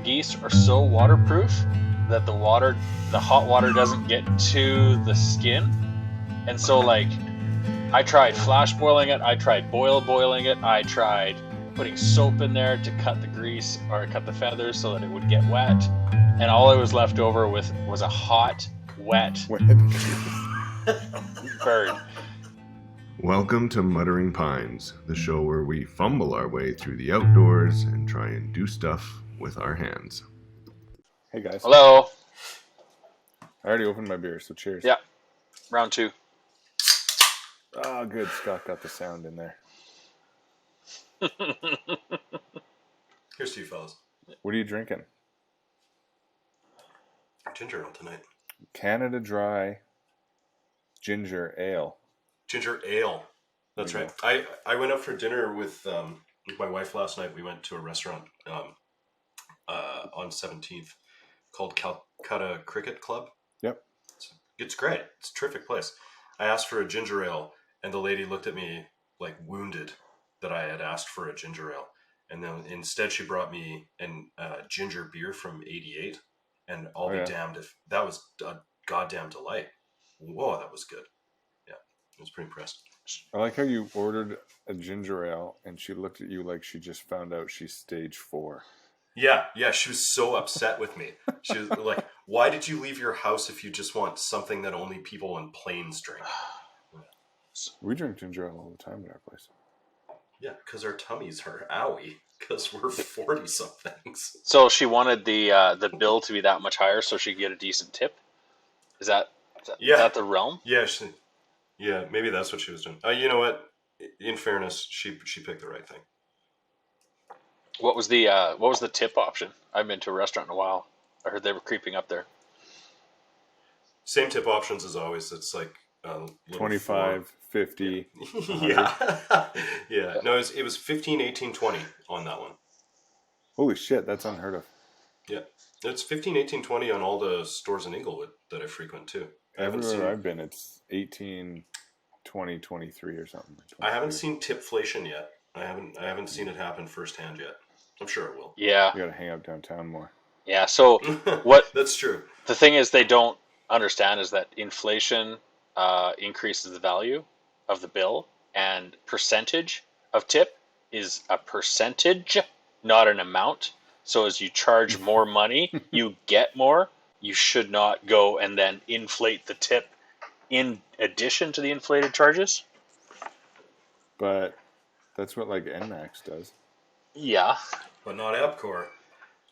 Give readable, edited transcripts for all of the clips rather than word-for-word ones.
geese are so waterproof that the hot water doesn't get to the skin. And so like I tried flash boiling it, I tried boiling it, I tried putting soap in there to cut the grease or cut the feathers so that it would get wet. And all I was left over with was a hot, wet bird. Welcome to Muttering Pines, the show where we fumble our way through the outdoors and try and do stuff with our hands. Hey guys. Hello. I already opened my beer, so cheers. Yeah. Round two. Oh, good. Scott got the sound in there. Here's to you fellas. What are you drinking? Ginger ale tonight. Canada Dry Ginger Ale. Ginger ale. That's right. I went out for dinner with my wife last night. We went to a restaurant on 17th called Calcutta Cricket Club. Yep. It's great. It's a terrific place. I asked for a ginger ale, and the lady looked at me like wounded that I had asked for a ginger ale. And then instead she brought me a ginger beer from 88. And I'll be damned if that was a goddamn delight. Whoa, that was good. Yeah, I was pretty impressed. I like how you ordered a ginger ale and she looked at you like she just found out she's stage 4. Yeah, she was so upset with me. She was like, why did you leave your house if you just want something that only people on planes drink? We drink ginger ale all the time at our place. Yeah, because our tummies are owie. Because we're 40-somethings. So she wanted the bill to be that much higher so she could get a decent tip? Is that the realm? Yeah, maybe that's what she was doing. You know what? In fairness, she picked the right thing. What was the tip option? I haven't been to a restaurant in a while. I heard they were creeping up there. Same tip options as always. It's like 25, 50. Yeah. No, it was 15, 18, 20 on that one. Holy shit, that's unheard of. Yeah. It's 15, 18, 20 on all the stores in Inglewood that I frequent too. Everywhere I've been, it's 18, 20, 23 or something. 23. I haven't seen tipflation yet. I haven't seen it happen firsthand yet. I'm sure it will. Yeah. You gotta hang out downtown more. Yeah, so what... That's true. The thing is they don't understand is that inflation increases the value of the bill, and percentage of tip is a percentage, not an amount. So as you charge more money, you get more. You should not go and then inflate the tip in addition to the inflated charges. But that's what like NMAX does. Yeah. But not Epcor.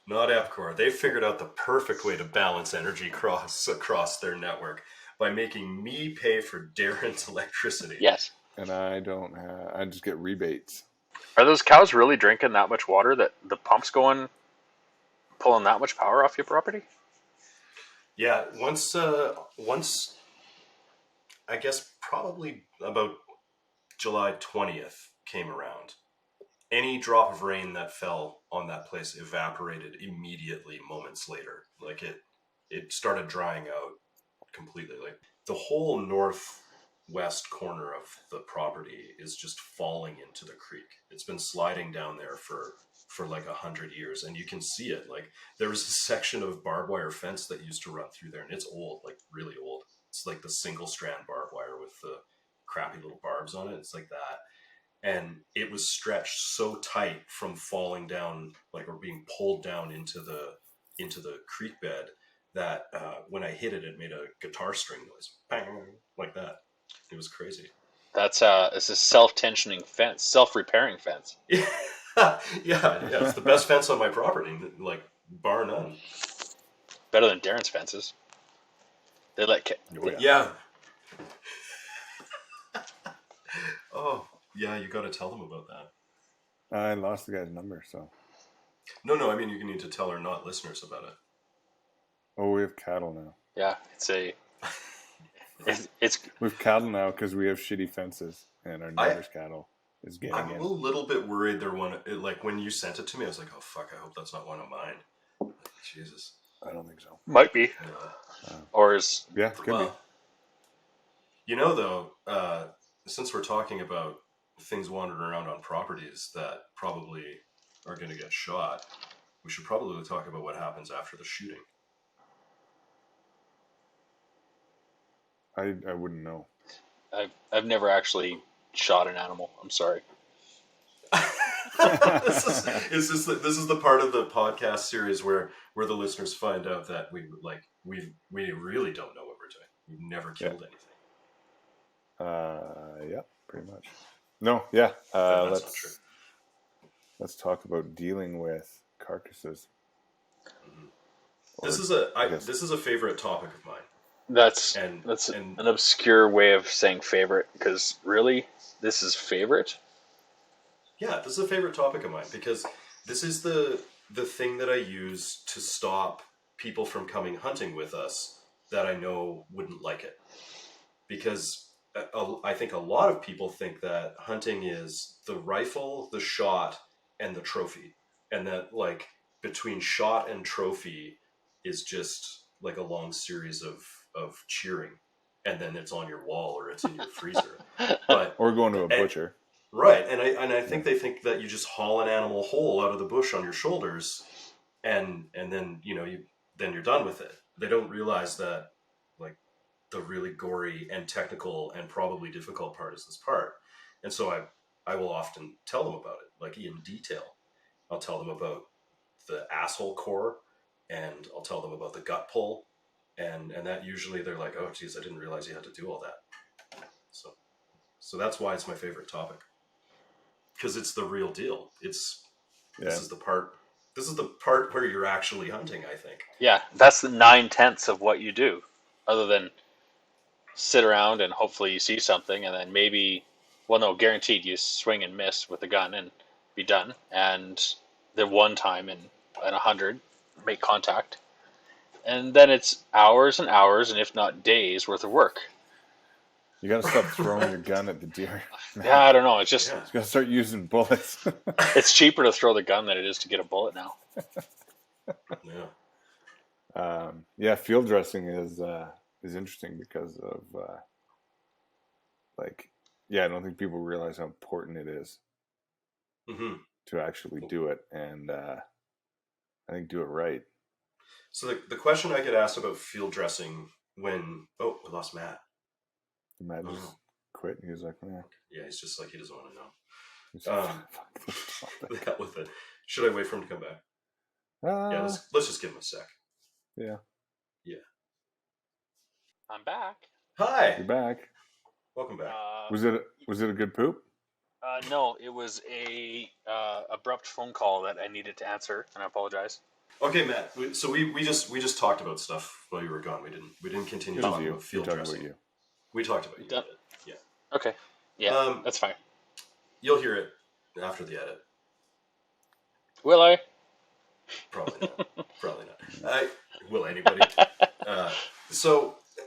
Not Epcor. They figured out the perfect way to balance energy across their network by making me pay for Darren's electricity. Yes. And I just get rebates. Are those cows really drinking that much water that the pump's pulling that much power off your property? Yeah, once I guess probably about July 20th came around, any drop of rain that fell on that place evaporated immediately moments later. Like it started drying out completely. Like the whole northwest corner of the property is just falling into the creek. It's been sliding down there for like 100 years, and you can see it. Like there was a section of barbed wire fence that used to run through there, and it's old, like really old. It's like the single strand barbed wire with the crappy little barbs on it. It's like that. And it was stretched so tight from falling down, like, or being pulled down into the creek bed that when I hit it, it made a guitar string noise, bang, like that. It was crazy. It's a self-tensioning fence, self-repairing fence. Yeah, it's the best fence on my property, like bar none. Better than Darren's fences. They let Yeah. Oh. Yeah, you got to tell them about that. I lost the guy's number, so. No, I mean, you need to tell our not listeners about it. Oh, we have cattle now. Yeah, it's we have cattle now because we have shitty fences, and our neighbor's cattle is getting I'm a little bit worried they're like when you sent it to me, I was like, oh fuck, I hope that's not one of mine. Jesus. I don't think so. Might be. Or is... Yeah, could be. You know, though, since we're talking about things wandering around on properties that probably are going to get shot, we should probably talk about what happens after the shooting. I wouldn't know. I've never actually shot an animal. I'm sorry. This is the part of the podcast series where the listeners find out that we really don't know what we're doing. We've never killed anything. Yeah, pretty much. No, yeah. That's not true. Let's talk about dealing with carcasses. Mm-hmm. This is a favorite topic of mine. That's an obscure way of saying favorite, because really, this is favorite? Yeah, this is a favorite topic of mine because this is the thing that I use to stop people from coming hunting with us that I know wouldn't like it. Because I think a lot of people think that hunting is the rifle, the shot, and the trophy. And that, like, between shot and trophy is just like a long series of cheering. And then it's on your wall or it's in your freezer. Or going to a butcher. Right. And I think they think that you just haul an animal whole out of the bush on your shoulders and then, then you're done with it. They don't realize that, like, the really gory and technical and probably difficult part is this part. And so I will often tell them about it, like, in detail. I'll tell them about the asshole core, and I'll tell them about the gut pull, and that usually they're like, oh geez, I didn't realize you had to do all that. So that's why it's my favorite topic, because it's the real deal. This is the part where you're actually hunting, I think. Yeah, that's the 9/10 of what you do, other than sit around and hopefully you see something, and then maybe, well, no, guaranteed you swing and miss with the gun and be done. And the one time in 100 make contact, and then it's hours and hours, and if not days worth of work. You gotta stop throwing your gun at the deer. Yeah, I don't know. It's just you gotta start using bullets. It's cheaper to throw the gun than it is to get a bullet now. Yeah. Field dressing is interesting because of I don't think people realize how important it is to actually do it, and I think do it right. So the question I get asked about field dressing when we lost Matt. Matt just quit. He was like, yeah, he's just like, he doesn't want to know. The hell with it. Should I wait for him to come back? Yeah, let's just give him a sec. Yeah. I'm back. Hi. You're back. Welcome back. Was it a good poop? No, it was a abrupt phone call that I needed to answer, and I apologize. Okay, Matt. So we just talked about stuff while you were gone. We didn't continue talking about field dressing. About you. We talked about you. Yeah. Okay. Yeah, that's fine. You'll hear it after the edit. Will I? Probably not. Probably not. Will anybody?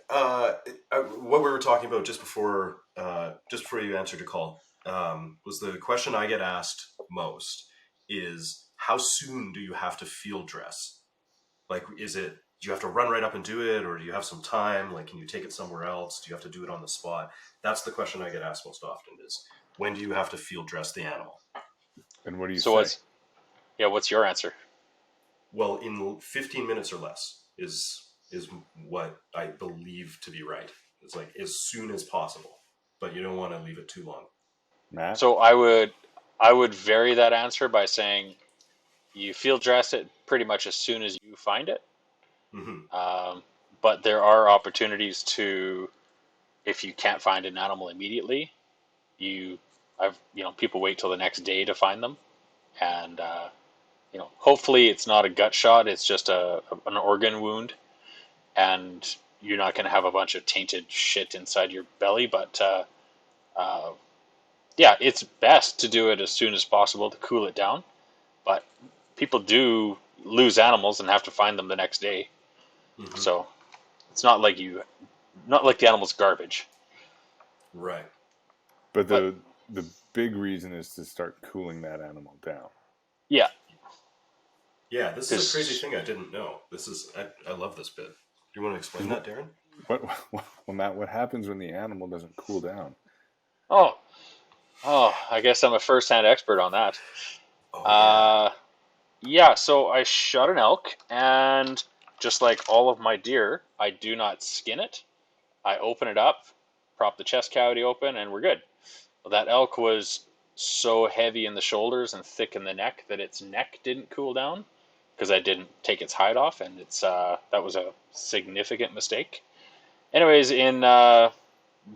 What we were talking about just before you answered your call was the question I get asked most is, how soon do you have to field dress? Like, do you have to run right up and do it, or do you have some time? Like, can you take it somewhere else? Do you have to do it on the spot? That's the question I get asked most often is, when do you have to field dress the animal? And what do you say? What's your answer? Well, in 15 minutes or less is what I believe to be right. It's like as soon as possible, but you don't want to leave it too long. Matt? So I would vary that answer by saying you field dress it pretty much as soon as you find it. Mm-hmm. But there are opportunities to, if you can't find an animal immediately, people wait till the next day to find them, and hopefully it's not a gut shot. It's just an organ wound, and you're not going to have a bunch of tainted shit inside your belly. But it's best to do it as soon as possible to cool it down. But people do lose animals and have to find them the next day. Mm-hmm. So it's not like the animal's garbage. Right. But the big reason is to start cooling that animal down. Yeah. Yeah, this is a crazy thing I didn't know. I love this bit. Do you want to explain that, Darren? Well, Matt, what happens when the animal doesn't cool down? Oh, I guess I'm a first-hand expert on that. Yeah, so I shot an elk, and just like all of my deer, I do not skin it. I open it up, prop the chest cavity open, and we're good. Well, that elk was so heavy in the shoulders and thick in the neck that its neck didn't cool down because I didn't take its hide off, and it's that was a significant mistake. Anyways, in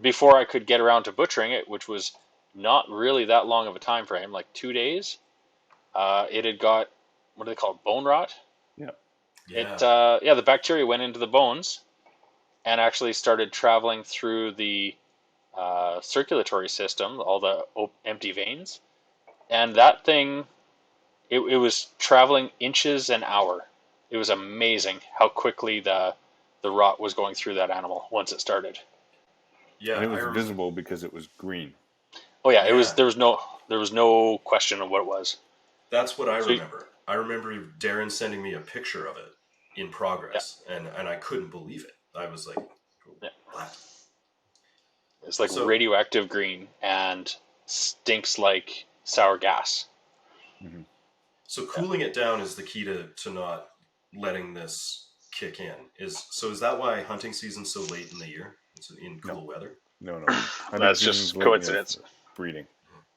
before I could get around to butchering it, which was not really that long of a time frame, like 2 days, it had got what do they call it, bone rot. Yeah. It Yeah. yeah, the bacteria went into the bones and actually started traveling through the circulatory system, all the empty veins, and that thing, it was traveling inches an hour. It was amazing how quickly the rot was going through that animal once it started. And Yeah. it was visible because it was green. Oh yeah, it was. Yeah. There was no question of what it was. That's what I So remember. I remember Darren sending me a picture of it in yeah, progress, and I couldn't believe it. I was like, yeah, "What?" it's like So radioactive green and stinks like sour gas. Mm-hmm. so Yeah. cooling it down is the key to not letting this kick in. Is that why hunting season's so late in the year? It's in No, cool weather. no. Hunting That's season's just late in the year coincidence. for breeding.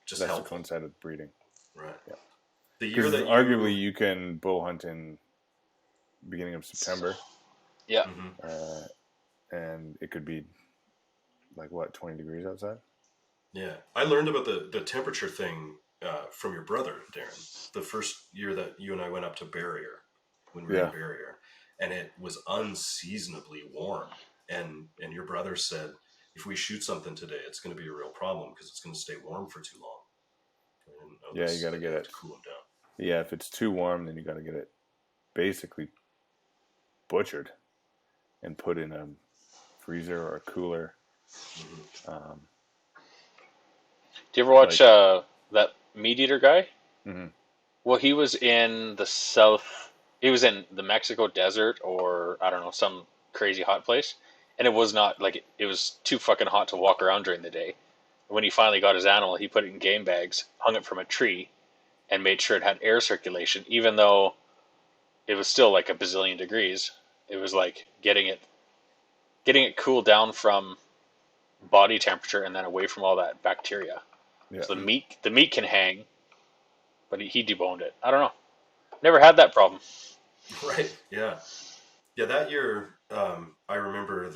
Just That's to helpful, coincide with breeding. right? Yeah. The year Because that arguably you, you can bow hunt in beginning of September, Yeah. Mhm. and it could be like what 20 degrees outside. Yeah, I learned about the temperature thing from your brother, Darren. The first year that you and I went up to Barrier, when we were in Yeah, Barrier, and it was unseasonably warm. And your brother said, if we shoot something today, it's going to be a real problem because it's going to stay warm for too long. I didn't know yeah. You this, got to that get you have it. to cool them down. Yeah, if it's too warm, then you got to get it basically butchered and put in a freezer or a cooler. Mm-hmm. Um, Do you ever watch like, that Meat Eater guy? mm-hmm. Well, he was in the south. He was in the Mexico desert, or I don't know, some crazy hot place, and it was not like it was too fucking hot to walk around during the day. When he finally got his animal, he put it in game bags, hung it from a tree, and made sure it had air circulation, even though it was still like a bazillion degrees. It was like getting it cooled down from body temperature and then away from all that bacteria. Yeah, So the meat can hang, but he deboned it. I don't know. Never had that problem. Right. Yeah. Yeah. That year, I remember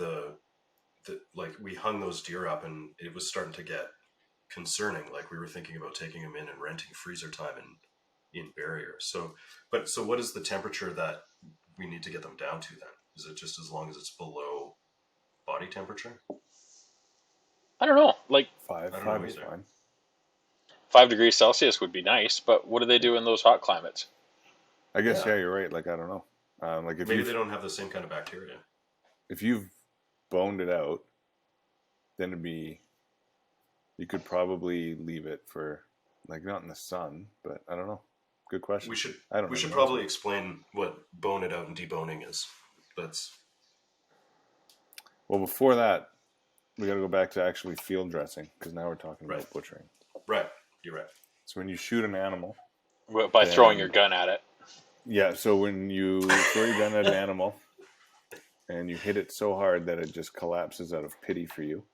like we hung those deer up, and it was starting to get concerning. Like we were thinking about taking them in and renting freezer time in Barrier. So what is the temperature that we need to get them down to then? Is it just as long as it's below body temperature? I don't know. Like five I don't five know is either. fine. 5 degrees Celsius would be nice, but what do they Yeah, do in those hot climates? I guess Yeah. yeah, you're right. Like I don't know. Like Maybe they don't have the same kind of bacteria. if you've boned it out, then you could probably leave it for like not in the sun, but I don't know. Good question. We should I don't we know should the probably answer. explain what bone it out and deboning is. That's Well, before that, we got to go back to actually field dressing because now we're talking right. about butchering. Right. You're right. So when you shoot an animal, By throwing your then gun at it. yeah. So when you throw your gun at an animal and you hit it so hard that it just collapses out of pity for you.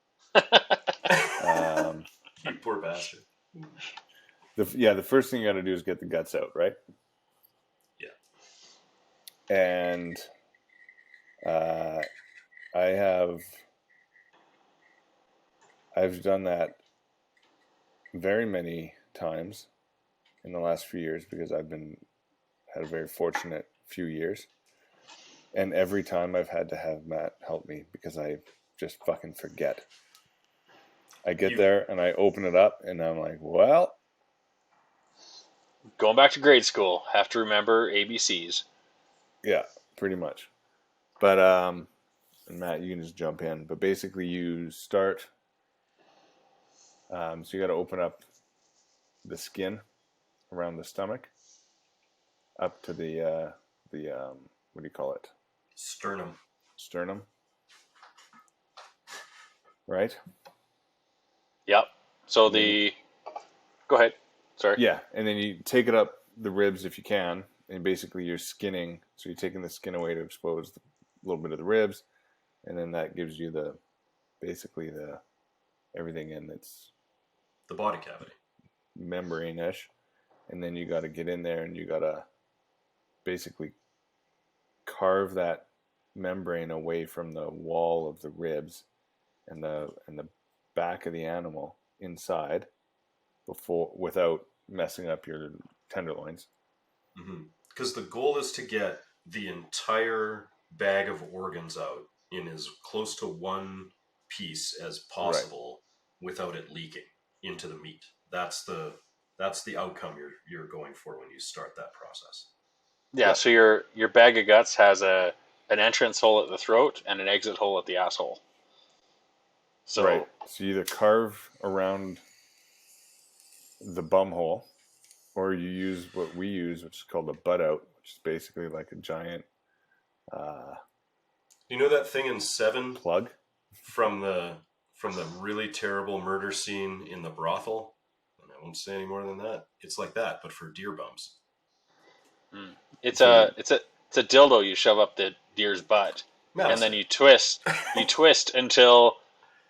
Um, You poor bastard. the first thing you got to do is get the guts out, right? Yeah. And I've done that very many times in the last few years because I've had a very fortunate few years, and every time I've had to have Matt help me because I just fucking forget. I get You there and I open it up and I'm like, well, Going back to grade school, have to remember ABCs. yeah, pretty much. But and Matt, you can just jump in. But basically, you start. So you got to open up the skin around the stomach, up to the what do you call it? sternum. Sternum, right? Yep. So And then go ahead. Sorry. yeah, and then you take it up the ribs if you can, and basically you're skinning. So you're taking the skin away to expose a little bit of the ribs, and then that gives you basically the everything in that's The body cavity. membrane-ish, and then you got to get in there and you got to basically carve that membrane away from the wall of the ribs and the back of the animal inside without messing up your tenderloins. Because the goal is to get the entire bag of organs out in as close to one piece as possible without it leaking into the meat. That's the outcome you're going for when you start that process. Yeah, so your bag of guts has an entrance hole at the throat and an exit hole at the asshole. So So you either carve around the bum hole, or you use what we use, which is called a butt out, which is basically like a giant you know that thing in Seven plug from the really terrible murder scene in the brothel? And I won't say any more than that. It's like that, but for deer bums. it's a dildo you shove up the deer's butt, Mouse. and then you twist until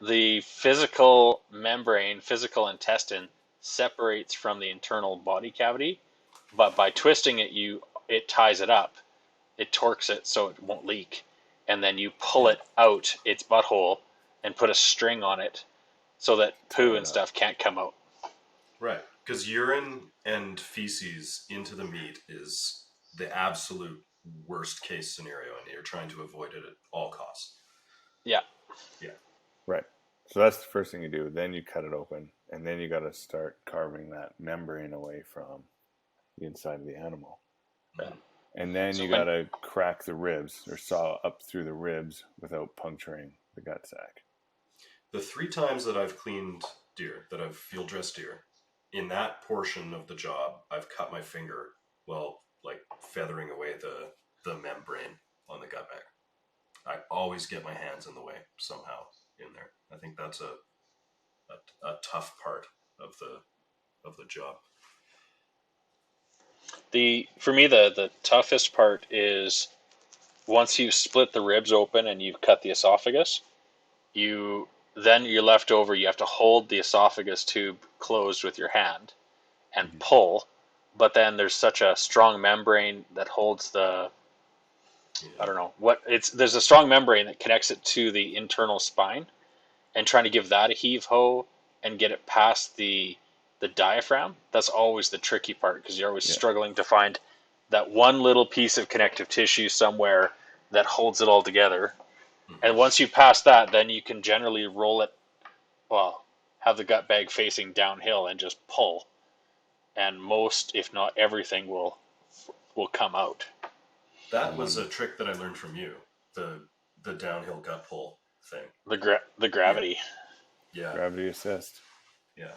the physical membrane, physical intestine separates from the internal body cavity. But by twisting it, it ties it up, it torques it so it won't leak, and then you pull it out its butthole and put a string on it so that poo and stuff can't come out. Right, because urine and feces into the meat is the absolute worst case scenario, and you're trying to avoid it at all costs. Yeah. Yeah. Right. So that's the first thing you do. Then you cut it open, and then you got to start carving that membrane away from the inside of the animal. Yeah. And then you got to crack the ribs or saw up through the ribs without puncturing the gut sac. The 3 times that I've cleaned deer, that I've field dressed deer, in that portion of the job, I've cut my finger while like feathering away the membrane on the gut bag. I always get my hands in the way somehow in there. I think that's a tough part of the job. For me, the toughest part is once you split the ribs open and you've cut the esophagus, then you're left over. You have to hold the esophagus tube closed with your hand and pull, but then there's such a strong membrane that holds I don't know what there's a strong membrane that connects it to the internal spine, and trying to give that a heave ho and get it past the diaphragm, that's always the tricky part, because you're always struggling to find that one little piece of connective tissue somewhere that holds it all together. And once you pass that, then you can generally roll it, have the gut bag facing downhill and just pull, and most, if not everything, will come out. That was a trick that I learned from you, the downhill gut pull thing. The gravity. Yeah. Gravity assist. Yeah.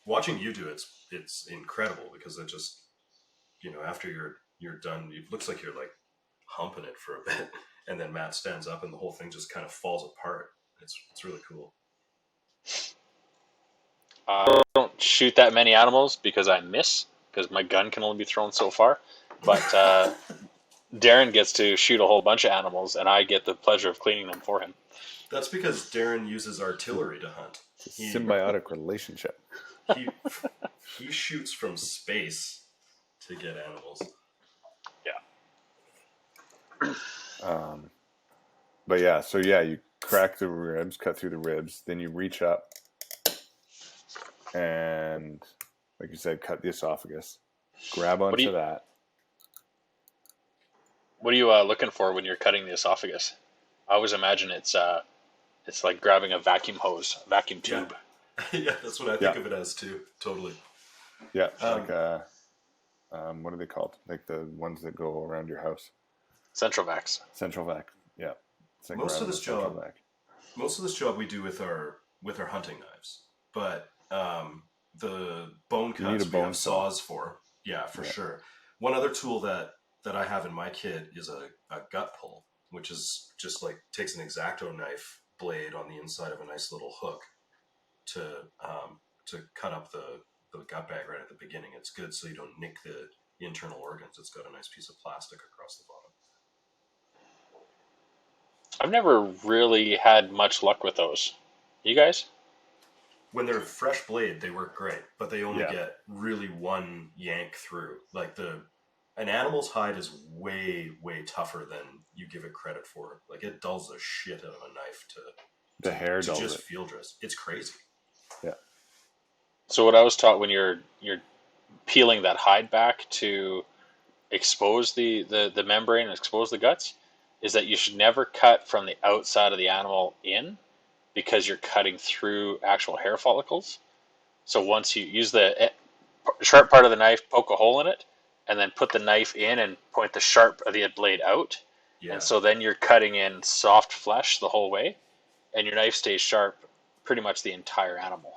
Watching you do it's incredible, because it just, after you're done, it looks like you're like humping it for a bit, and then Matt stands up and the whole thing just kind of falls apart. It's really cool. I don't shoot that many animals because my gun can only be thrown so far. But Darren gets to shoot a whole bunch of animals, and I get the pleasure of cleaning them for him. That's because Darren uses artillery to hunt. It's a symbiotic relationship. He shoots from space to get animals. Yeah. But yeah, so you crack the ribs, cut through the ribs, then you reach up and, like you said, cut the esophagus, grab onto that. What are you looking for when you're cutting the esophagus? I always imagine it's like grabbing a vacuum tube. Yeah, that's what I think of it as too. Totally. Yeah, like what are they called? Like the ones that go around your house. Central vac. Yeah. Like most of this job we do with our hunting knives, but the bone cuts we have saws for. Yeah, for sure. One other tool that I have in my kit is a gut pull, which is just like takes an X-Acto knife blade on the inside of a nice little hook to cut up the gut bag right at the beginning. It's good so you don't nick internal organs. It's got a nice piece of plastic across the bottom. I've never really had much luck with those. You guys? When they're fresh blade, they work great, but they only Yeah. get really one yank through. Like an animal's hide is way, way tougher than you give it credit for. Like it dulls the shit out of a knife The hair to dulls just it. field dress. It's crazy. Yeah. So what I was taught when you're peeling that hide back to expose the membrane and expose the guts is that you should never cut from the outside of the animal in because you're cutting through actual hair follicles. So once you use the sharp part of the knife, poke a hole in it, and then put the knife in and point the sharp of the blade out. Yeah. And so then you're cutting in soft flesh the whole way, and your knife stays sharp pretty much the entire animal.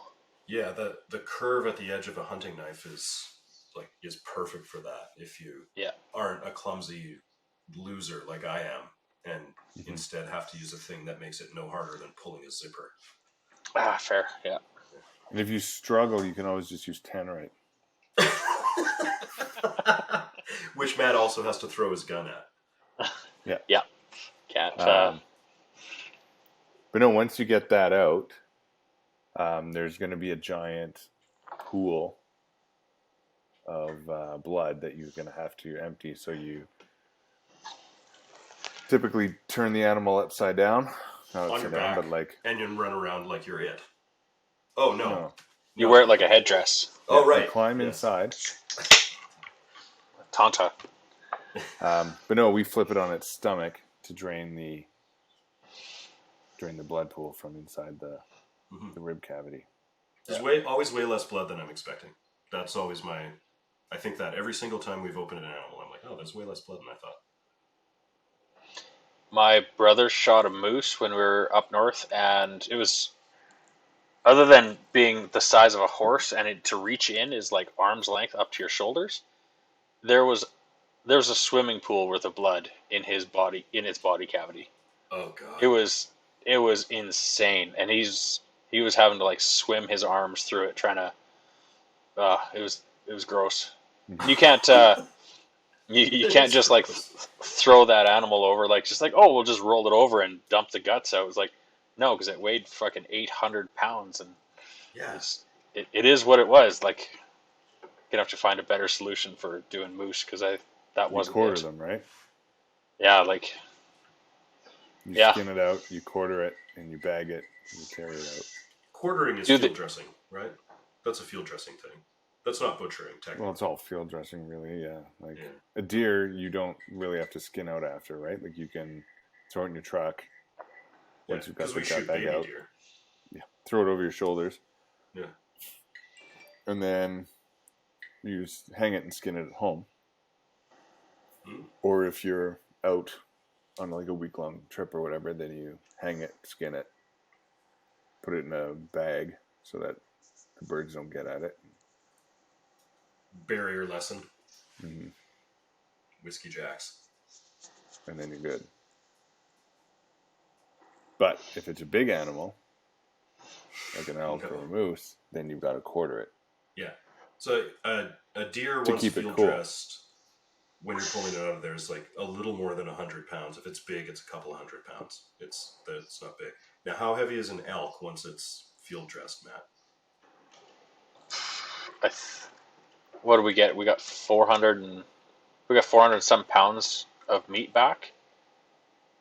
Yeah, the curve at the edge of a hunting knife is perfect for that. If you aren't a clumsy loser like I am, and instead have to use a thing that makes it no harder than pulling a zipper. Ah, fair, yeah. And if you struggle, you can always just use tannerite. Which Matt also has to throw his gun at. Yeah. Yeah. Can't. But no, once you get that out, there's going to be a giant pool of blood that you're going to have to empty. So you typically turn the animal upside down. Not On upside your down, back, but like... and you run around like you're it. Oh, no. You wear it like a headdress. Oh, right. You climb inside. Tanta. But no, we flip it on its stomach to drain the blood pool from inside the rib cavity. There's always way less blood than I'm expecting. That's always I think that every single time we've opened an animal, I'm like, oh, there's way less blood than I thought. My brother shot a moose when we were up north, and it was, other than being the size of a horse and to reach in is like arm's length up to your shoulders, there was a swimming pool worth of blood in its body cavity. Oh god. It was insane, and he was having to like swim his arms through it trying to it was gross. You can't you can't just like throw that animal over like just like, oh, we'll just roll it over and dump the guts out. It was like, no, because it weighed fucking 800 pounds, and it is what it was. Like, gonna have to find a better solution for doing moose because that wasn't you quarter it. them, right? Yeah, like you skin it out, you quarter it, and you bag it, and you carry it out. Quartering is field dressing, right? That's a field dressing thing. That's not butchering, technically. Well, it's all field dressing, really. Yeah, like a deer, you don't really have to skin out after, right? Like you can throw it in your truck. Once you've got the gut bag out, deer. Yeah, throw it over your shoulders. Yeah, and then you just hang it and skin it at home. Or if you're out on like a week-long trip or whatever, then you hang it, skin it, put it in a bag so that the birds don't get at it. Barrier lesson. Whiskey Jacks. And then you're good. But if it's a big animal, like an elk or a moose, then you've got to quarter it. Yeah. So a deer once field dressed, when you're pulling it out of there, is like a little more than 100 pounds. If it's big, it's a couple of 100 pounds. It's not big. Now, how heavy is an elk once it's field dressed, Matt? What do we get? We got 400 some pounds of meat back.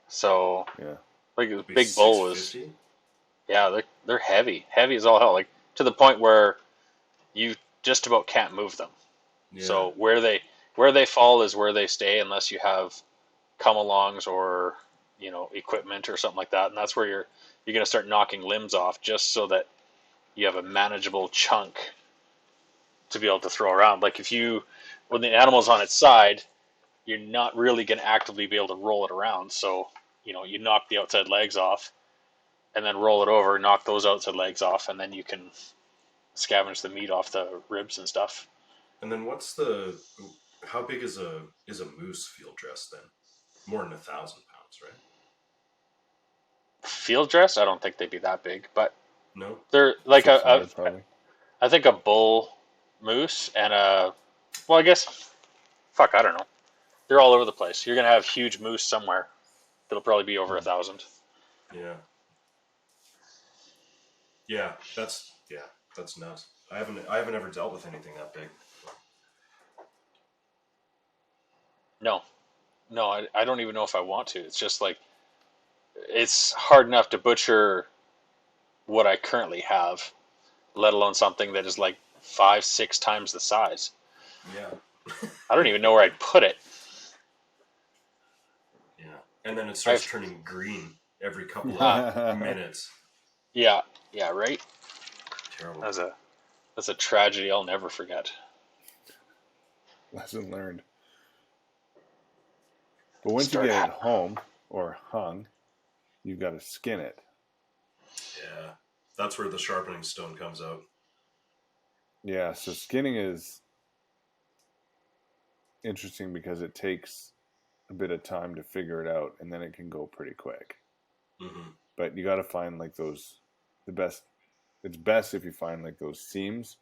So like a big bull was. Yeah, they're heavy as all hell. Like to the point where you just about can't move them. Yeah. So where they fall is where they stay unless you have come-alongs or equipment or something like that, and that's where you're going to start knocking limbs off just so that you have a manageable chunk to be able to throw around. Like when the animal's on its side, you're not really going to actively be able to roll it around. So you knock the outside legs off, and then roll it over, knock those outside legs off, and then you can scavenge the meat off the ribs and stuff. And then how big is a moose field dress then? More than 1,000 pounds, right? Field dress? I don't think they'd be that big, but no, they're like I think a bull moose and I guess fuck, I don't know. They're all over the place. You're gonna have huge moose somewhere. That'll probably be over 1,000. Yeah. Yeah, that's nuts. I haven't ever dealt with anything that big. No, no, I don't even know if I want to. It's just like it's hard enough to butcher what I currently have, let alone something that is like 5, 6 times the size. Yeah. I don't even know where I'd put it. Yeah. And then it starts I've turning green every couple of minutes. yeah, yeah, right. Terrible. That's a tragedy I'll never forget. Lesson learned. But once you get it home or hung, you've got to skin it. Yeah. That's where the sharpening stone comes out. Yeah, so skinning is interesting because it takes a bit of time to figure it out, and then it can go pretty quick. Mm-hmm. But you got to find like those, it's best if you find like those seams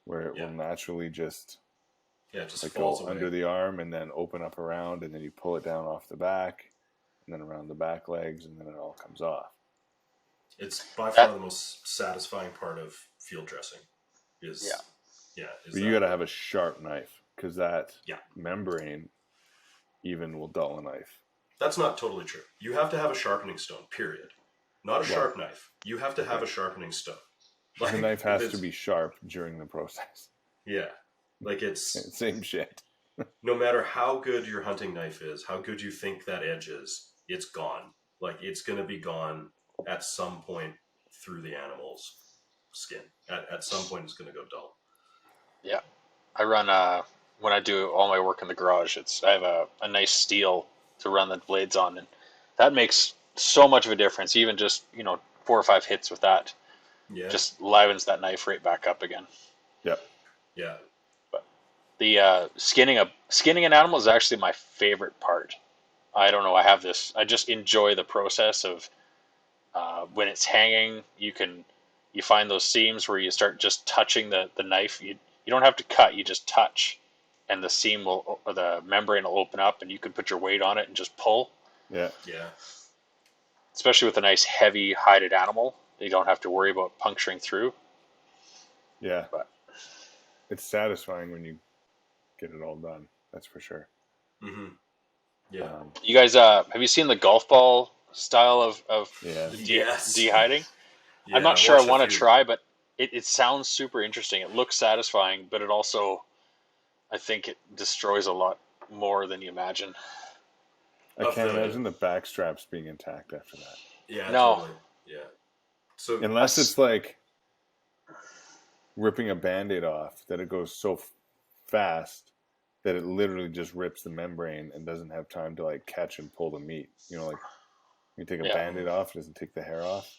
where it will naturally just it just like falls go away. under the arm and then open up around, and then you pull it down off the back and then around the back legs, and then it all comes off. It's by far the most satisfying part of field dressing. But you got to have a sharp knife because that membrane even will dull a knife. That's not totally true. You have to have a sharpening stone, period. Not a sharp knife. You have to have a sharpening stone. Like, the knife has to be sharp during the process. Yeah. Like it's... Same shit. No matter how good your hunting knife is, how good you think that edge is, it's gone. Like it's going to be gone at some point through the animal's skin. At some point it's going to go dull. Yeah. I run when I do all my work in the garage, I have a nice steel to run the blades on, and that makes so much of a difference. Even just 4 or 5 hits with that, just livens that knife right back up again. Yep. Yeah. But the skinning an animal is actually my favorite part. I don't know. I just enjoy the process of when it's hanging. You find those seams where you start just touching the knife. You don't have to cut. You just touch, and the seam or the membrane will open up, and you can put your weight on it and just pull. Yeah. Yeah. Especially with a nice heavy hided animal, you don't have to worry about puncturing through. Yeah. But it's satisfying when you get it all done. That's for sure. Mm-hmm. Yeah. You guys, have you seen the golf ball style of de-hiding? Yeah, I'm not sure I want to try, but it sounds super interesting. It looks satisfying, but it also, I think it destroys a lot more than you imagine. I can't imagine the back straps being intact after that. Yeah, no. Totally. Yeah. So unless it's like ripping a Band-Aid off, that it goes so fast that it literally just rips the membrane and doesn't have time to like catch and pull the meat. Like you take a Band-Aid off, it doesn't take the hair off.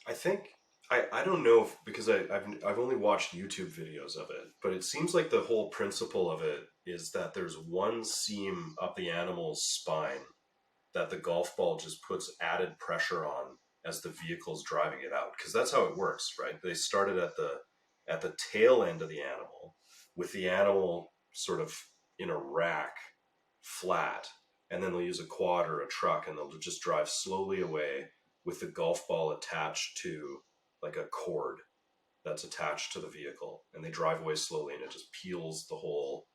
I think I don't know because I've only watched YouTube videos of it, but it seems like the whole principle of it is that there's one seam up the animal's spine that the golf ball just puts added pressure on as the vehicle's driving it out, because that's how it works, right? They started at the tail end of the animal with the animal sort of in a rack flat, and then they'll use a quad or a truck and they'll just drive slowly away with the golf ball attached to like a cord that's attached to the vehicle, and they drive away slowly and it just peels the whole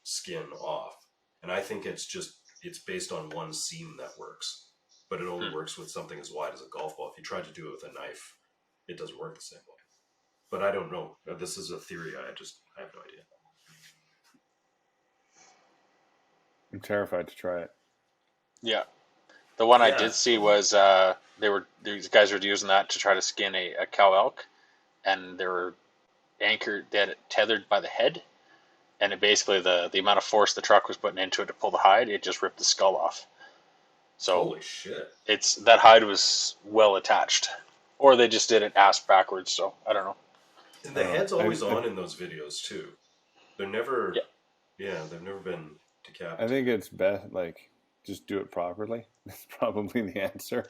skin off. And I think it's based on one seam that works, but it only works with something as wide as a golf ball. If you try to do it with a knife, it doesn't work the same way. But I don't know. This is a theory. I have no idea. I'm terrified to try it. Yeah. The one I did see was these guys were using that to try to skin a cow elk, and they were anchored, they had it tethered by the head, and it basically the amount of force the truck was putting into it to pull the hide, it just ripped the skull off. So holy shit! That hide was well attached, or they just did it ass backwards. So I don't know. And the head's always on in those videos too. They're never. Yeah, they've never been decapitated. I think it's best just do it properly. That's probably the answer.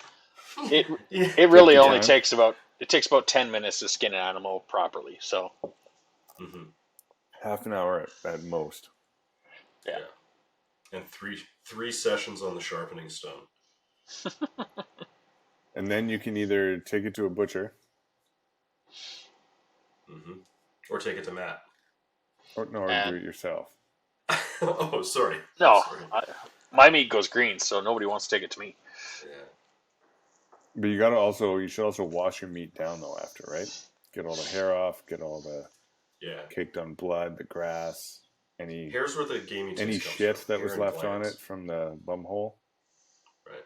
It really only takes about 10 minutes to skin an animal properly. So half an hour at most. Yeah. And three sessions on the sharpening stone. And then you can either take it to a butcher, or take it to Matt. or do And it yourself. Oh, sorry. no, Sorry. my meat goes green, so nobody wants to take it to me. Yeah. But you should also wash your meat down though after, right? Get all the hair off, get all the caked on blood, the grass, Here's where the gamey taste any comes shit from. that was Hair and left on glands. it from the bum hole. Right.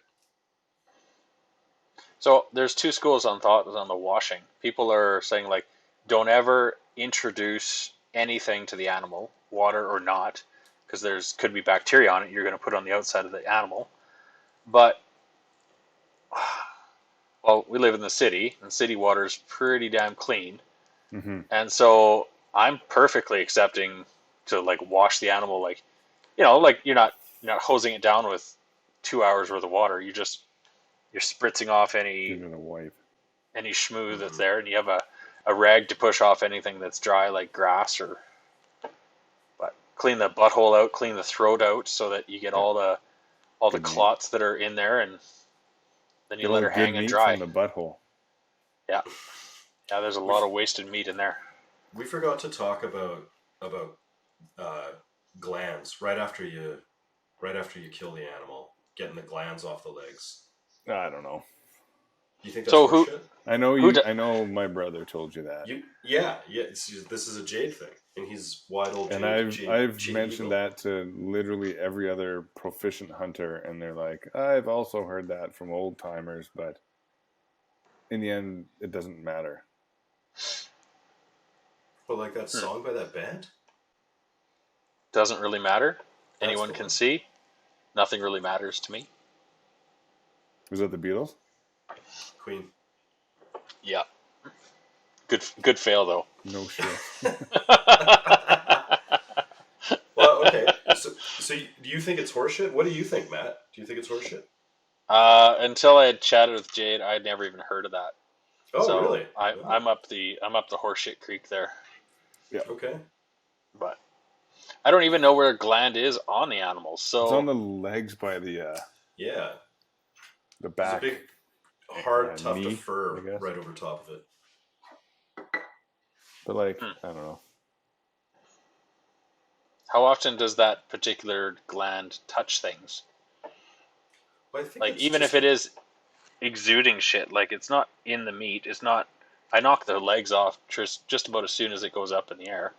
So there's two schools on thought on the washing. People are saying like, don't ever introduce anything to the animal, water or not, because could be bacteria on it. You're going to put on the outside of the animal. But well, we live in the city, and city water is pretty damn clean, Mm-hmm. and so I'm perfectly accepting to like wash the animal, like like you're not hosing it down with 2 hours worth of water. You're spritzing off Give it a wipe. any schmoo that's there, and you have a rag to push off anything that's dry, like grass or. But clean the butthole out, clean the throat out, so that you get all the Good meat. clots that are in there, and then you Get let all the her good hang and meat dry. from the butthole. Yeah, yeah. There's a lot of wasted meat in there. We forgot to talk about glands right after you kill the animal, getting the glands off the legs. I don't know. You think that's So horseshit? I know Who you. do- I know my brother told you that. Yeah. This is a Jade thing, and he's wide old Jade. And I've Jade mentioned Eagle. that to literally every other proficient hunter, and they're like, I've also heard that from old timers, but in the end, it doesn't matter. But like that song by that band? Doesn't really matter. That's Anyone the can one. see. Nothing really matters to me. Was that the Beatles? Queen. Yeah. Good fail though. No shit. Well, okay. So do you think it's horseshit? What do you think, Matt? Do you think it's horseshit? Until I had chatted with Jade, I'd never even heard of that. Oh, So really? I'm up the horseshit creek there. Yeah. Okay. But I don't even know where a gland is on the animals. So It's on the legs by the Yeah. back. There's a big, hard tuft knee, of fur I guess. right over top of it. But like, I don't know. how often does that particular gland touch things? Well, I think Like it's even just, if it is exuding shit, like it's not in the meat. It's not. I knock the legs off just about as soon as it goes up in the air.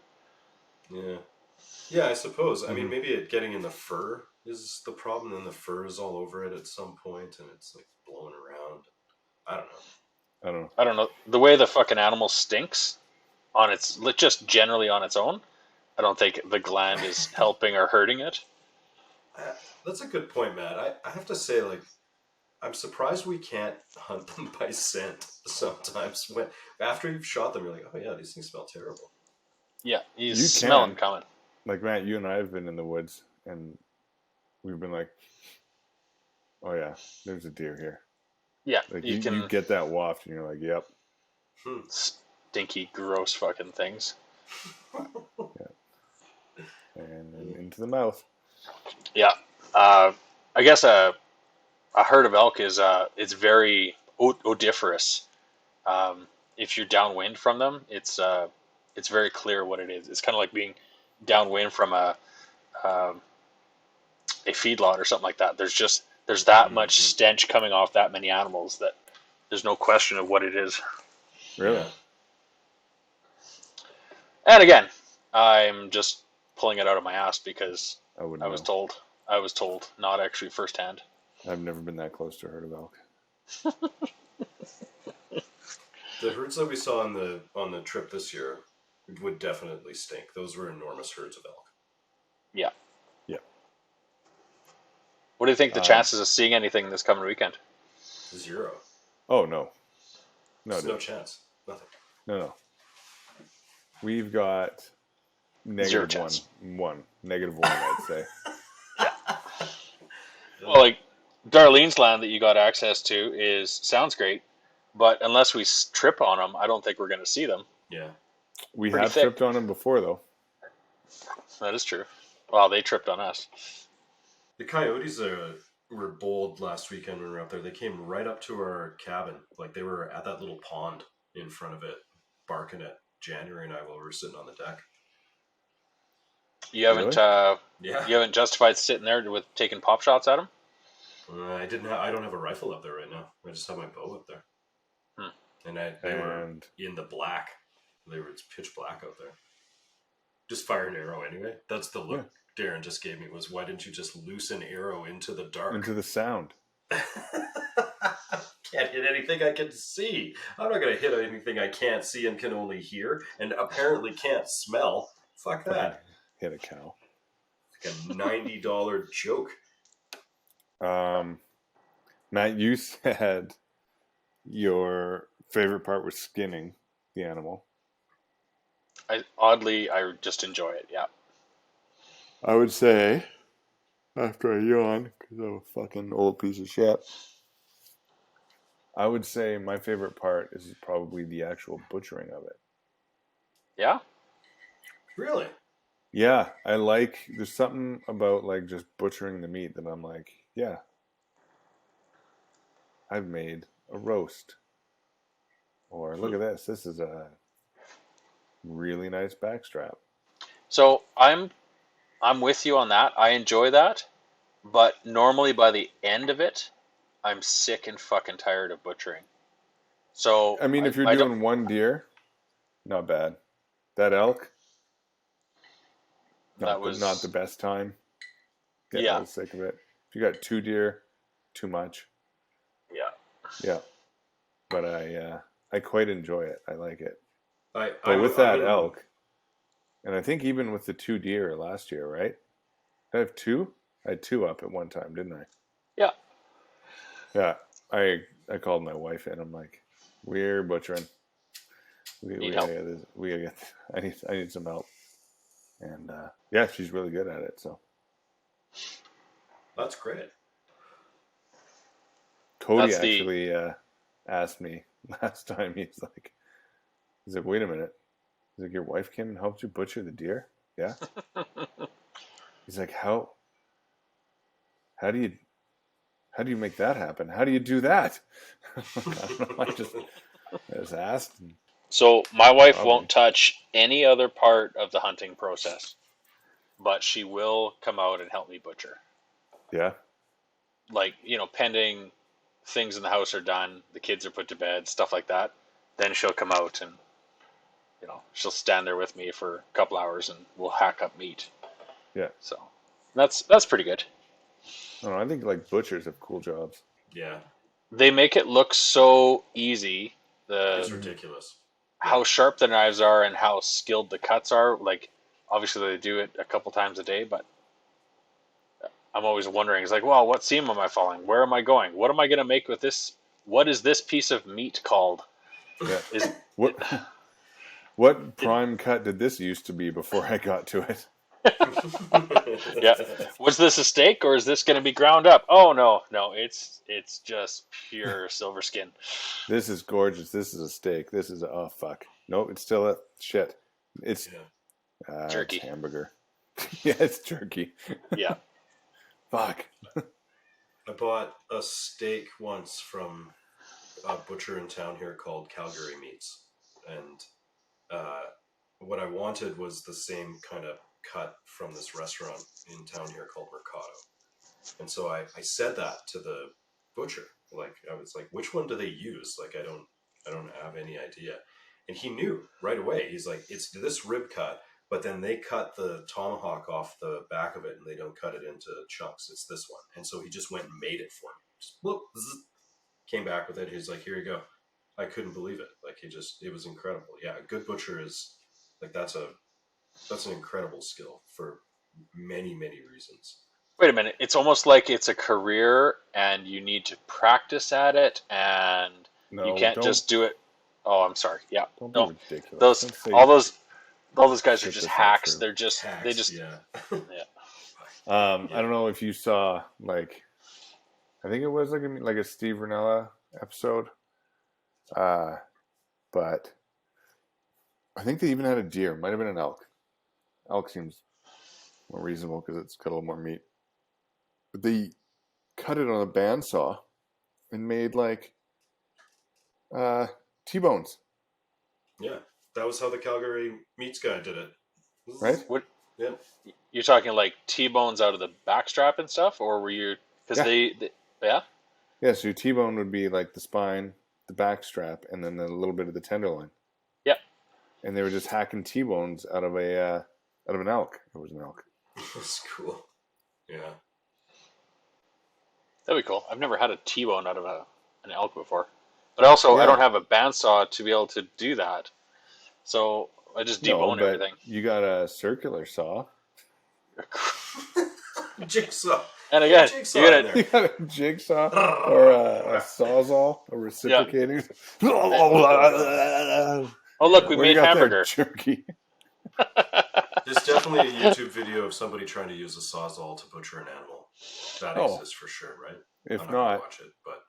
Yeah, I suppose. I Mm-hmm. mean, maybe it getting in the fur is the problem, and the fur is all over it at some point, and it's like blowing around. I don't know. I don't know the way the fucking animal stinks on its just generally on its own. I don't think the gland is helping or hurting it. That's a good point, Matt. I have to say, like, I'm surprised we can't hunt them by scent sometimes. When after you've shot them, you're like, oh yeah, these things smell terrible. Yeah, you You smell can. them coming. Like Matt, you and I have been in the woods, and we've been like, "Oh yeah, there's a deer here." Yeah, Like you can you get that waft, and you're like, "Yep." stinky, gross fucking things. And then into the mouth. Yeah, I guess a herd of elk is it's very odoriferous. If you're downwind from them, it's very clear what it is. It's kind of like being downwind from a feedlot or something like that. There's that much stench coming off that many animals that there's no question of what it is. Really? Yeah. And again, I'm just pulling it out of my ass because I wouldn't I was know. told. I was told, not actually firsthand. I've never been that close to a herd of elk. The herds that we saw on the trip this year would definitely stink. Those were enormous herds of elk. Yeah. Yeah. What do you think the chances of seeing anything this coming weekend? 0. Oh no. No, There's no dude. chance. Nothing. No. We've got Zero -1. chance. -1, I'd say. Well, like Darlene's land that you got access to sounds great, but unless we trip on them, I don't think we're going to see them. Yeah. We Pretty have thick. tripped on them before, though. That is true. Well, they tripped on us. The coyotes were bold last weekend when we were up there. They came right up to our cabin. Like they were at that little pond in front of it, barking at January and I while we were sitting on the deck. You Really? Yeah. haven't justified sitting there with taking pop shots at them. I don't have a rifle up there right now. I just have my bow up there. Hmm. And they were in the black. It's pitch black out there. Just fire an arrow anyway. That's the look Darren just gave me. Was why didn't you just loose an arrow into the dark? Into the sound. Can't hit anything I can see. I'm not going to hit anything I can't see and can only hear, and apparently can't smell. Fuck that. Hit a cow. Like a $90 joke. Matt, you said your favorite part was skinning the animal. I just enjoy it. Yeah. I would say, after I yawn, because I'm a fucking old piece of shit, I would say my favorite part is probably the actual butchering of it. Yeah? Really? Yeah, there's something about like just butchering the meat that I'm like, yeah, I've made a roast. Or look at this. This is a really nice backstrap. So I'm with you on that. I enjoy that, but normally by the end of it, I'm sick and fucking tired of butchering. So I mean, if you're doing one deer, not bad. That elk, not the best time. Getting a little sick of it. If you got 2 deer, too much. Yeah. Yeah. But I quite enjoy it. I like it. But that elk, and I think even with the 2 deer last year, right? Did I have 2? I had 2 up at one time, didn't I? Yeah. Yeah. I called my wife in. I'm like, we're butchering. We help. gotta get. I need some help. And yeah, she's really good at it. So that's great. Cody actually asked me last time. He's like, wait a minute. He's like, your wife came and helped you butcher the deer? Yeah. He's like, how do you make that happen? How do you do that? I don't know. I just asked. So my wife won't touch any other part of the hunting process, but she will come out and help me butcher. Yeah. Like, pending things in the house are done, the kids are put to bed, stuff like that. Then she'll come out and, she'll stand there with me for a couple hours and we'll hack up meat. Yeah. So that's pretty good. I don't know. I think like butchers have cool jobs. Yeah. They make it look so easy. It's ridiculous. How sharp the knives are and how skilled the cuts are. Like, obviously they do it a couple times a day, but I'm always wondering, it's like, well, what seam am I following? Where am I going? What am I going to make with this? What is this piece of meat called? Yeah. What prime cut did this used to be before I got to it? Yeah. Was this a steak or is this going to be ground up? Oh, no, it's just pure silver skin. This is gorgeous. This is a steak. This is oh fuck. Nope, it's still a shit. It's jerky. It's hamburger. Yeah, it's jerky. Yeah. Fuck. I bought a steak once from a butcher in town here called Calgary Meats, and what I wanted was the same kind of cut from this restaurant in town here called Mercado. And so I said that to the butcher. Like, I was like, which one do they use? Like, I don't have any idea. And he knew right away. He's like, it's this rib cut, but then they cut the tomahawk off the back of it and they don't cut it into chunks. It's this one. And so he just went and made it for me. Just whoop, came back with it. He's like, here you go. I couldn't believe it. Like, it was incredible. Yeah, a good butcher is like, that's an incredible skill for many, many reasons. Wait a minute. It's almost like it's a career and you need to practice at it and you can't just do it. Oh, I'm sorry. Yeah. Don't be ridiculous. All those guys are just hacks. They're just hacks, yeah. I don't know if you saw like I think it was like a Steve Rinella episode. But I think they even had a deer. Might have been an elk. Elk seems more reasonable because it's got a little more meat. But they cut it on a bandsaw and made like T-bones, Yeah, that was how the Calgary Meats guy did it. right? What Yeah. you're talking like T-bones out of the backstrap and stuff, or were you? Because Yeah. yeah. Yeah, so your T-bone would be like the spine, the back strap, and then a little bit of the tenderloin. Yep. And they were just hacking T-bones out of an elk. It was an elk. That's cool. Yeah. That'd be cool. I've never had a T-bone out of an elk before, but also I Yeah. don't have a bandsaw to be able to do that, so I just No, debone but everything. you got a circular saw. Jigsaw. And again, Jigsaw you in gotta You there. got a jigsaw or a sawzall, a reciprocating. oh look, we What do you made got there? hamburger. Jerky. There's definitely a YouTube video of somebody trying to use a sawzall to butcher an animal. That Oh. exists for sure, right? If I'm not gonna not, watch it, but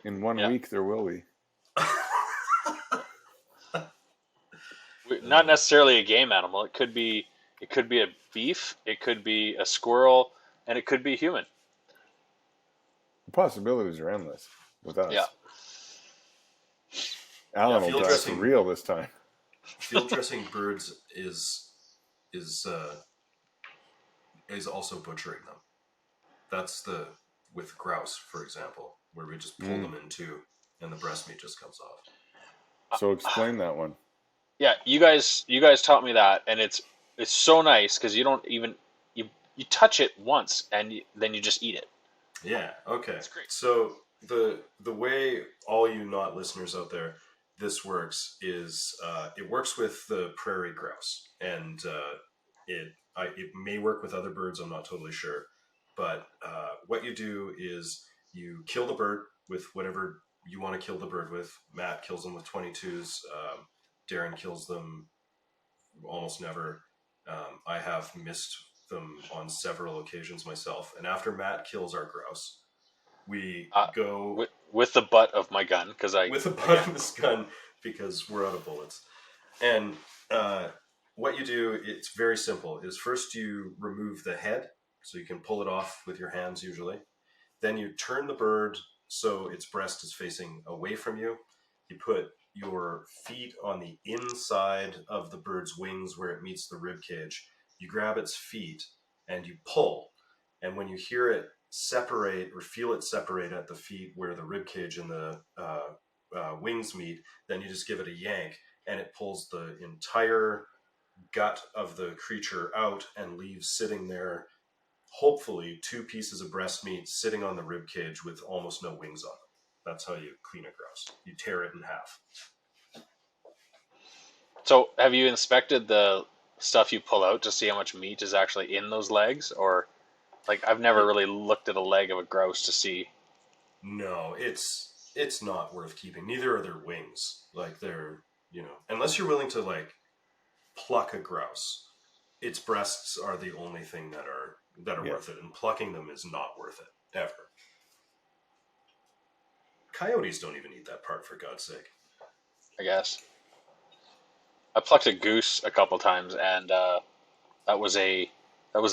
in 1 Yeah. week there will be. Not necessarily a game animal. It could be a beef, it could be a squirrel, and it could be human. The possibilities are endless with us. Yeah. Alan field will die for dressing- real this time. field dressing birds is also butchering them. That's with grouse, for example, where we just pull them in two and the breast meat just comes off. So explain that one. Yeah, you guys taught me that, and it's so nice because you don't even you touch it once and then you just eat it. Yeah. Okay. That's great. So the way all you not listeners out there this works is it works with the prairie grouse, and it may work with other birds. I'm not totally sure, but what you do is you kill the bird with whatever you want to kill the bird with. Matt kills them with 22s. Darren kills them almost never. I have missed them on several occasions myself. And after Matt kills our grouse, we go with the butt of my gun because with the butt of this gun because we're out of bullets. And what you do, it's very simple. Is first you remove the head, so you can pull it off with your hands usually. Then you turn the bird so its breast is facing away from you. You put your feet on the inside of the bird's wings where it meets the rib cage. You grab its feet and you pull. And when you hear it separate or feel it separate at the feet where the rib cage and the wings meet, then you just give it a yank and it pulls the entire gut of the creature out and leaves sitting there, hopefully 2 pieces of breast meat sitting on the rib cage with almost no wings on them. That's how you clean a grouse. You tear it in half. So, have you inspected the stuff you pull out to see how much meat is actually in those legs? Or, like, I've never really looked at a leg of a grouse to see. No, it's not worth keeping. Neither are their wings. Like, they're, unless you're willing to, like, pluck a grouse, its breasts are the only thing that are worth it. And plucking them is not worth it, ever. Coyotes don't even eat that part, for God's sake. I guess. I plucked a goose a couple times, and that was a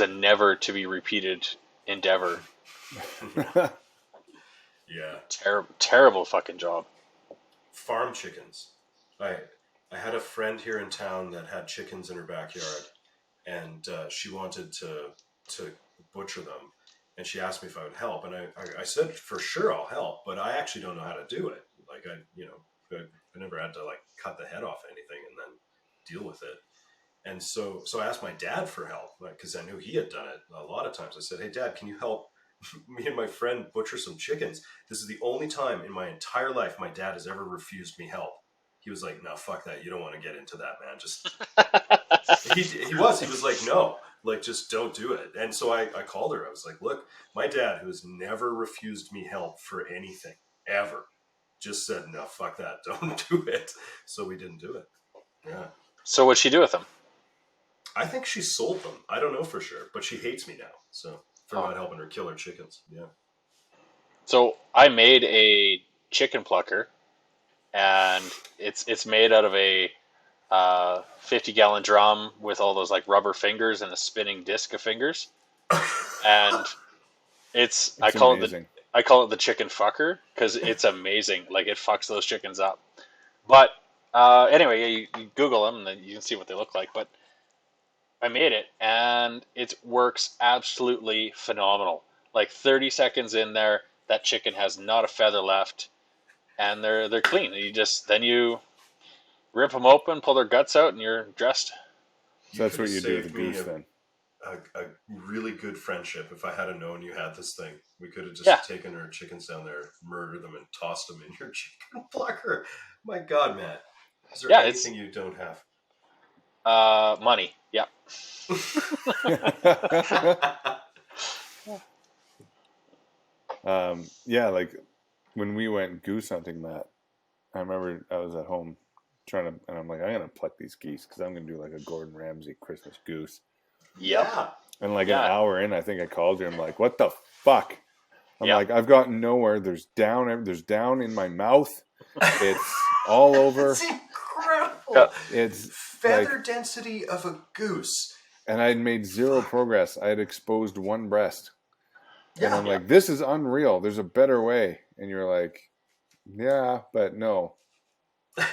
never to be repeated endeavor. Yeah. Terrible fucking job. Farm chickens. I had a friend here in town that had chickens in her backyard, and she wanted to butcher them, and she asked me if I would help, and I said for sure I'll help, but I actually don't know how to do it. Like I never had to like cut the head off anything and then deal with it. And so I asked my dad for help because I knew he had done it a lot of times. I said, "Hey Dad, can you help me and my friend butcher some chickens?" This is the only time in my entire life my dad has ever refused me help. He was like, "No, fuck that. You don't want to get into that, man. Just." He was like, "No, like just don't do it." And so I called her. I was like, "Look, my dad, who has never refused me help for anything ever, just said, no, fuck that. Don't do it." So we didn't do it. Yeah. So what'd she do with them? I think she sold them. I don't know for sure, but she hates me now. So for not helping her kill her chickens. Yeah. So I made a chicken plucker, and it's made out of a 50-gallon drum with all those like rubber fingers and a spinning disc of fingers, and it's It's amazing. I call it the chicken fucker because it's amazing. Like it fucks those chickens up. But anyway, you Google them and then you can see what they look like. But I made it and it works absolutely phenomenal. Like 30 seconds in there, that chicken has not a feather left, and they're clean. You rip them open, pull their guts out, and you're dressed. So You that's could what have you do with a saved me goose then. a really good friendship if I had known you had this thing. We could have Yeah, just taken our chickens down there, murdered them, and tossed them in your chicken plucker. My God, Matt. Is there yeah, it's anything you don't have? money. Yeah, Yeah, like when we went goose hunting, Matt, I remember I was at home and I'm like, I'm gonna pluck these geese because I'm gonna do like a Gordon Ramsay Christmas goose. yep, Yeah. And like an yeah, hour in, I think I called you. I'm like, what the fuck? I'm yep. like, I've gotten nowhere. There's down in my mouth. It's all over. It's Yeah. incredible. It's like, Feather density of a goose. and I had made zero Fuck. progress. I had exposed one breast. And Yeah. I'm like, this is unreal. There's a better way. And you're like, yeah, but no.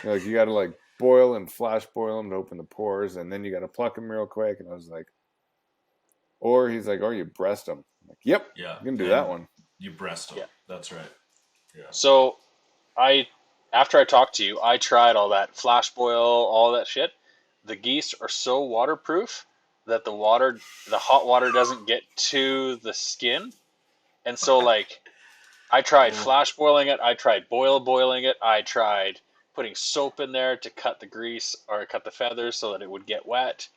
You're like, you got to like boil and flash boil them to open the pores. And then you got to pluck them real quick. And I was like, or he's like, or you breast them. I'm like, yep, Yeah. you can do And that one. you breast them. Yeah. That's right. Yeah. So I, after I talked to you, I tried all that flash boil, all that shit. The geese are so waterproof that the hot water doesn't get to the skin. And so like I tried Oh, flash boiling it, I tried boiling it, I tried putting soap in there to cut the grease or cut the feathers so that it would get wet.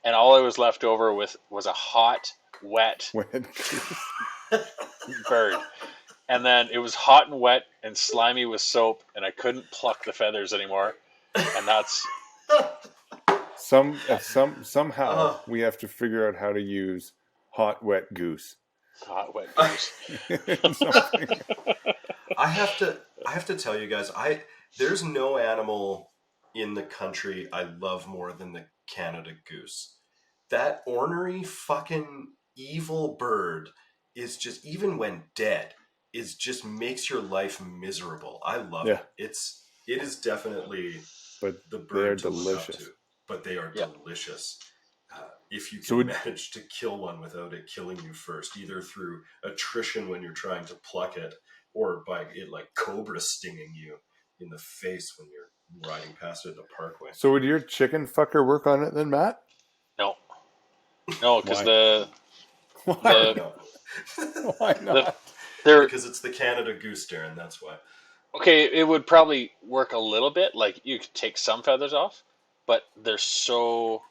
And all I was left over with was a hot, wet bird. And then it was hot and wet and slimy with soap, and I couldn't pluck the feathers anymore. And that's Somehow oh, we have to figure out how to use hot wet goose. hot, wet goose. Something. I have to tell you guys, there's no animal in the country I love more than the Canada goose. That ornery fucking evil bird is just, even when dead, is just makes your life miserable. I love Yeah, it. It is definitely but the they're bird to look up to, delicious. but they are Yeah. delicious. If you So can would manage to kill one without it killing you first, either through attrition when you're trying to pluck it, or by it like cobra stinging you in the face when you're riding past it in a parkway. so would your chicken fucker work on it then, Matt? No, no, because Why? Why? Fuck the no. Why the not? they're Because it's the Canada Goose, Darren, that's why. okay. It would probably work a little bit. Like you could take some feathers off, but they're so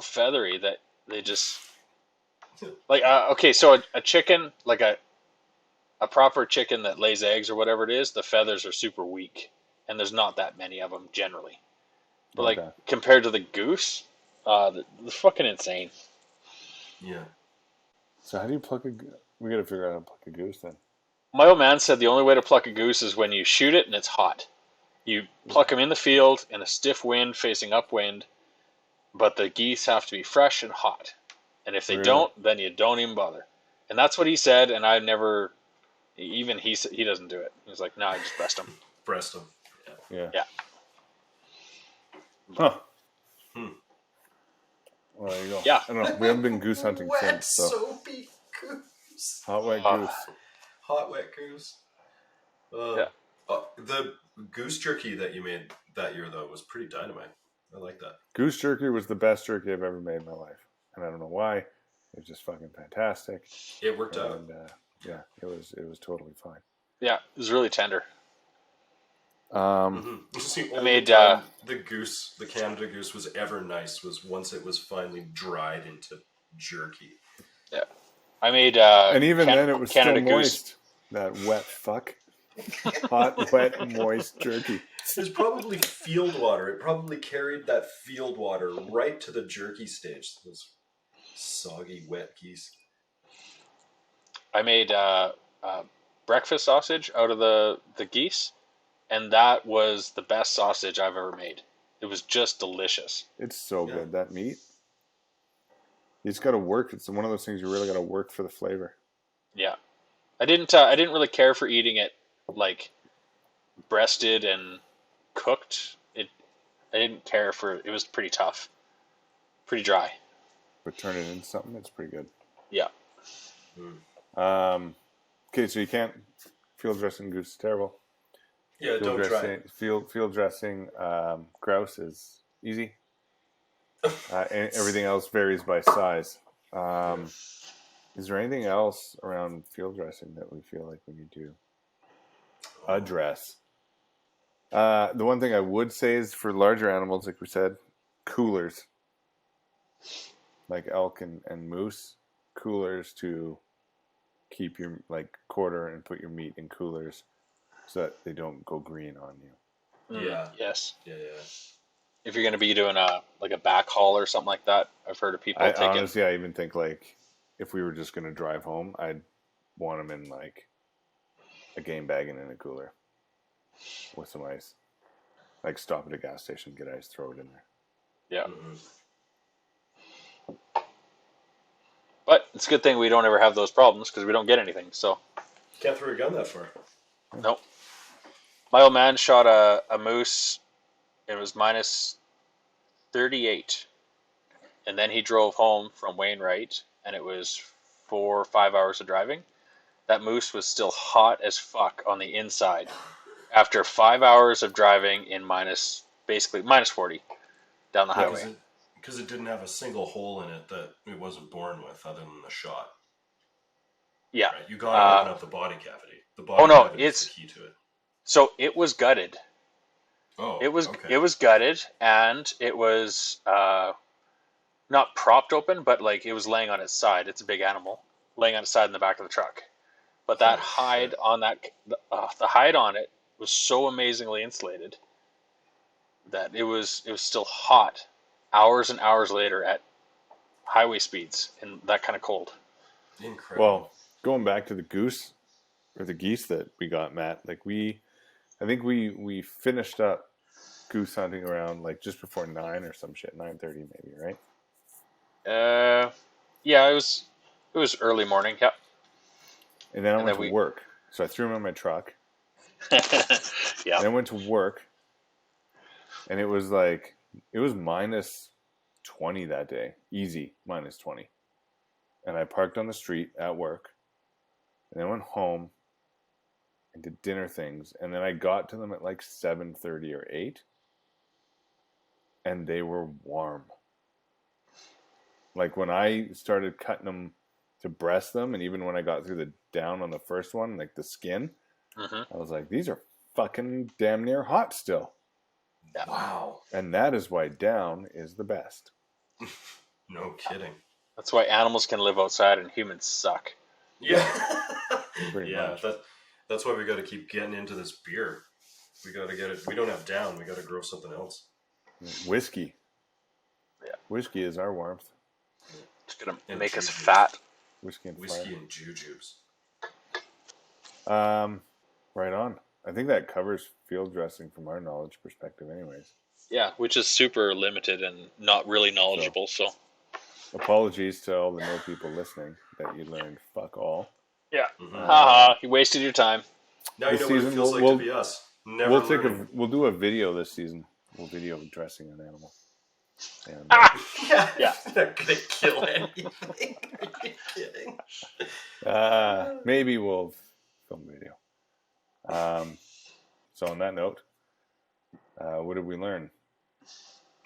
feathery that they just like okay. So a chicken, like a proper chicken that lays eggs or whatever it is, the feathers are super weak, and there's not that many of them generally. But like Okay. compared to the goose, they're fucking insane. Yeah. So how do you pluck a? We got to figure out how to pluck a goose then. My old man said the only way to pluck a goose is when you shoot it and it's hot. You pluck them in the field in a stiff wind facing upwind, but the geese have to be fresh and hot. And if they Really? don't, then you don't even bother. And that's what he said, and I never, even he doesn't do it. He's like, no, I just breast them. Breast them. Yeah. Yeah. Yeah. Huh. Hmm. Well, there you go. Yeah. I don't know. We haven't been goose hunting Wet, since, so soapy goose. hot wet Uh, goose. Hot, wet goose. Yeah. The goose jerky that you made that year, though, was pretty dynamite. I like that. Goose jerky was the best jerky I've ever made in my life, and I don't know why. It was just fucking fantastic, It worked out. and yeah, it was totally fine. Yeah. It was really tender. Um, It's the I only made, time the Canada Goose, was ever nice was once it was finally dried into jerky. Yeah. I made and even then, it was Canada still Goose. moist. That wet fuck, hot, wet, moist jerky. It was probably field water. It probably carried that field water right to the jerky stage. Those soggy, wet geese. I made breakfast sausage out of the geese, and that was the best sausage I've ever made. It was just delicious. It's so Yeah. good, that meat. You just got to work. It's one of those things you really got to work for the flavor. Yeah, I didn't really care for eating it like breasted and cooked. I didn't care for it. It was pretty tough, pretty dry. But turn it into something, it's pretty good. Yeah. Okay, so you can't field dressing goose is terrible. Yeah, don't try it. Field dressing grouse is easy. And everything else varies by size. Is there anything else around field dressing that we feel like we need to address? The one thing I would say is for larger animals, like we said, coolers. Like elk and moose, coolers to keep your quarter and put your meat in coolers so that they don't go green on you. Yeah. Yes. Yeah. If you're going to be doing a back haul or something like that, I've heard of people taking. Honestly, I even think if we were just going to drive home, I'd want them in a game bag and in a cooler with some ice. Like stop at a gas station, get ice, throw it in there. Yeah. But it's a good thing we don't ever have those problems because we don't get anything. So Can't throw a gun that far. nope. My old man shot a moose. It was minus 38, and then he drove home from Wainwright, and it was 4 or 5 hours of driving. That moose was still hot as fuck on the inside after 5 hours of driving in basically minus 40 down the highway. Because it didn't have a single hole in it that it wasn't born with other than the shot. Yeah. Right? You got to open up the body cavity. The body Oh, no, cavity it's- is the key to it. So it was gutted. Oh, It was okay. it was gutted, and it was not propped open, but like it was laying on its side. It's a big animal laying on its side in the back of the truck. But that Holy hide shit. on the hide on it was so amazingly insulated that it was still hot hours and hours later at highway speeds in that kind of cold. Incredible. Well, going back to the goose or the geese that we got, Matt, I think we finished up goose hunting around just before 9 or some shit, 9:30 maybe, right? Yeah, it was early morning. Yep. And then I went then to work, so I threw them in my truck. Yeah. And I went to work, and it was minus 20 that day, easy minus 20. And I parked on the street at work, and I went home and did dinner things, and then I got to them at 7:30 or 8, and they were warm. When I started cutting them to breast them, and even when I got through the down on the first one, the skin, Mm-hmm. I was like, these are fucking damn near hot still. Yeah. Wow. And that is why down is the best. No kidding. That's why animals can live outside and humans suck. Yeah. Pretty Yeah. much. That's why we got to keep getting into this beer. We got to get it. We don't have down. We got to grow something else. Whiskey. Yeah. Whiskey is our warmth. It's gonna And make us jujubes. fat. Whiskey and Whiskey fire. and jujubes. Right on. I think that covers field dressing from our knowledge perspective anyways. Yeah, which is super limited and not really knowledgeable. So Apologies to all the no people listening that you learned fuck all. yeah, Mhm. haha, you wasted your time. Now you This know what it season, feels like we'll- to be us. Never learning. We'll do a video this season. We'll video dressing an animal. And, Yeah. Yeah. Not gonna kill anything. Are you kidding? maybe we'll film a video. So on that note, what did we learn?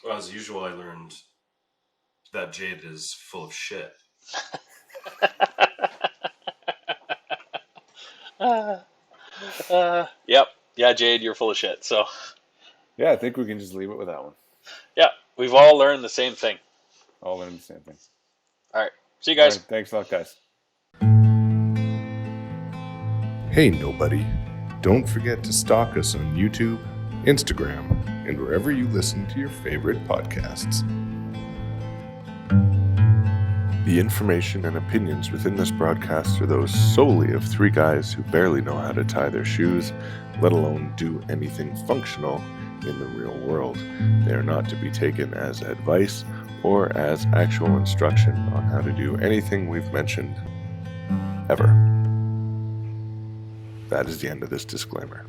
Well, as usual, I learned that Jade is full of shit. Yep. Yeah, Jade, you're full of shit. So Yeah, I think we can just leave it with that one. yeah, we've all learned the same thing. All learned the same thing. All right. See you guys. All right, thanks a lot, guys. Hey, nobody. Don't forget to stalk us on YouTube, Instagram, and wherever you listen to your favorite podcasts. The information and opinions within this broadcast are those solely of three guys who barely know how to tie their shoes, let alone do anything functional, in the real world. They are not to be taken as advice or as actual instruction on how to do anything we've mentioned ever. That is the end of this disclaimer.